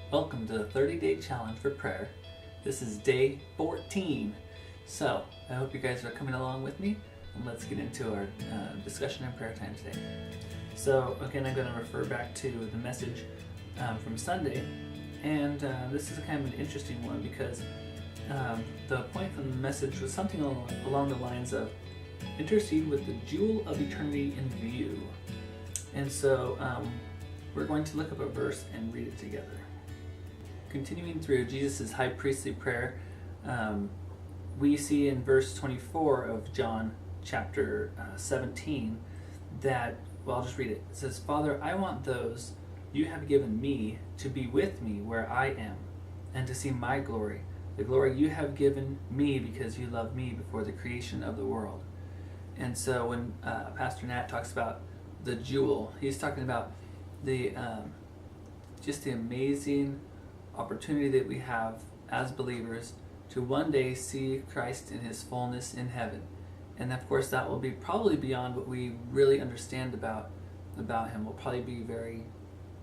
Welcome to the 30-day challenge for prayer. This is day 14. So, I hope you guys are coming along with me, and let's get into our discussion and prayer time today. So, again, I'm going to refer back to the message from Sunday, and this is kind of an interesting one because the point from the message was something along the lines of intercede with the jewel of eternity in view. And so, we're going to look up a verse and read it together. Continuing through Jesus' high priestly prayer, we see in verse 24 of John chapter 17 that, well, I'll just read it. It says, "Father, I want those you have given me to be with me where I am, and to see my glory, the glory you have given me because you loved me before the creation of the world." And so when Pastor Nat talks about the jewel, he's talking about the just the amazing opportunity that we have as believers to one day see Christ in his fullness in heaven. And of course that will be probably beyond what we really understand about him. We'll probably be very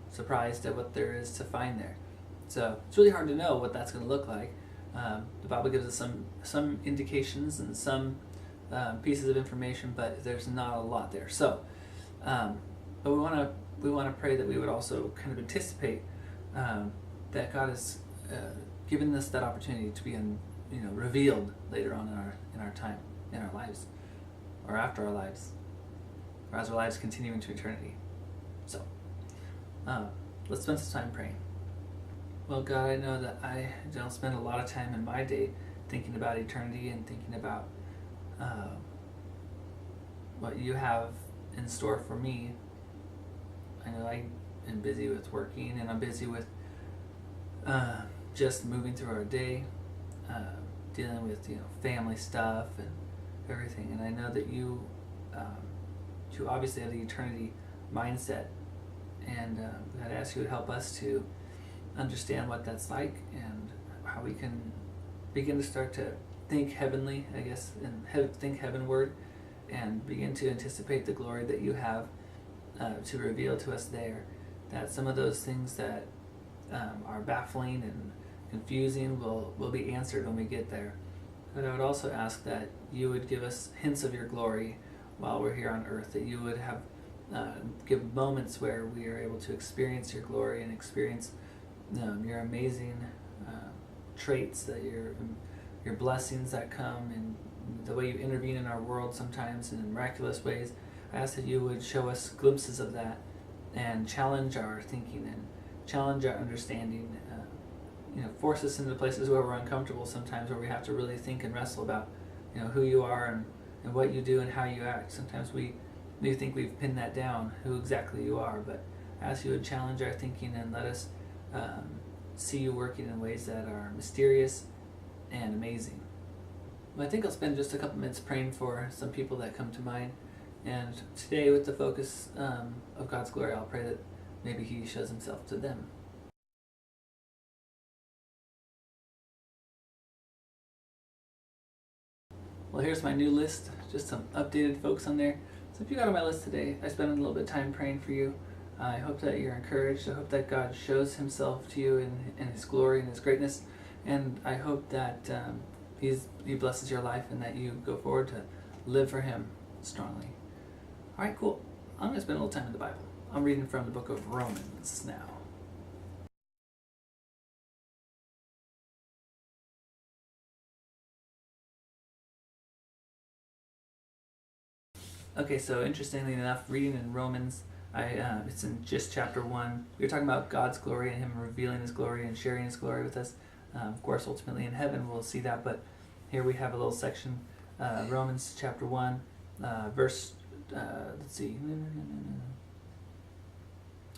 surprised at what there is to find there. So it's really hard to know what that's going to look like. The Bible gives us some indications and some pieces of information, but there's not a lot there. So but we want to pray that we would also kind of anticipate that God has given us that opportunity to be revealed later on in our time, in our lives, or after our lives, or as our lives continue into eternity. So let's spend some time praying. Well, God, I know that I don't spend a lot of time in my day thinking about eternity and thinking about what you have in store for me. I know I am busy with working, and I'm busy with just moving through our day, dealing with family stuff and everything. And I know that you obviously have the eternity mindset, and I'd ask you to help us to understand what that's like and how we can begin to start to think heavenly, I guess, and think heavenward, and begin to anticipate the glory that you have to reveal to us there. That some of those things that are baffling and confusing will be answered when we get there. But I would also ask that you would give us hints of your glory while we're here on earth, that you would have give moments where we are able to experience your glory and experience your amazing traits, that your blessings that come, and the way you intervene in our world sometimes in miraculous ways. I ask that you would show us glimpses of that and challenge our thinking and challenge our understanding, force us into places where we're uncomfortable sometimes, where we have to really think and wrestle about who you are and what you do and how you act. Sometimes we think we've pinned that down, who exactly you are, but I ask you would challenge our thinking and let us see you working in ways that are mysterious and amazing. Well, I think I'll spend just a couple minutes praying for some people that come to mind, and today with the focus of God's glory, I'll pray that maybe he shows himself to them. Well, here's my new list, just some updated folks on there. So if you got on my list today, I spent a little bit of time praying for you. I hope that you're encouraged. I hope that God shows himself to you in his glory and his greatness. And I hope that he blesses your life and that you go forward to live for him strongly. All right, cool. I'm going to spend a little time in the Bible. I'm reading from the book of Romans now. Okay, so interestingly enough, reading in Romans, it's in just chapter 1. We were talking about God's glory and him revealing his glory and sharing his glory with us. Of course, ultimately in heaven we'll see that, but here we have a little section, Romans chapter 1, verse, let's see.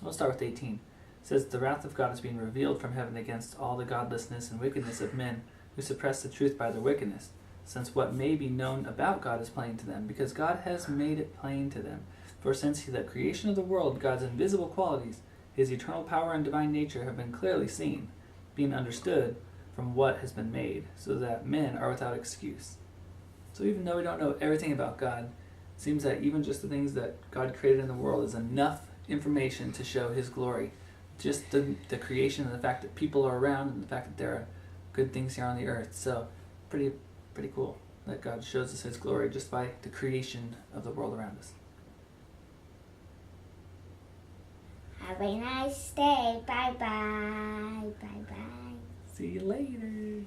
We'll start with 18. It says, "The wrath of God is being revealed from heaven against all the godlessness and wickedness of men who suppress the truth by their wickedness, since what may be known about God is plain to them, because God has made it plain to them. For since the creation of the world, God's invisible qualities, his eternal power and divine nature have been clearly seen, being understood from what has been made, so that men are without excuse." So even though we don't know everything about God, it seems that even just the things that God created in the world is enough information to show his glory just the creation and the fact that people are around and the fact that there are good things here on the earth. So pretty cool that God shows us his glory just by the creation of the world around us. Have a nice day. Bye-bye. Bye-bye. See you later.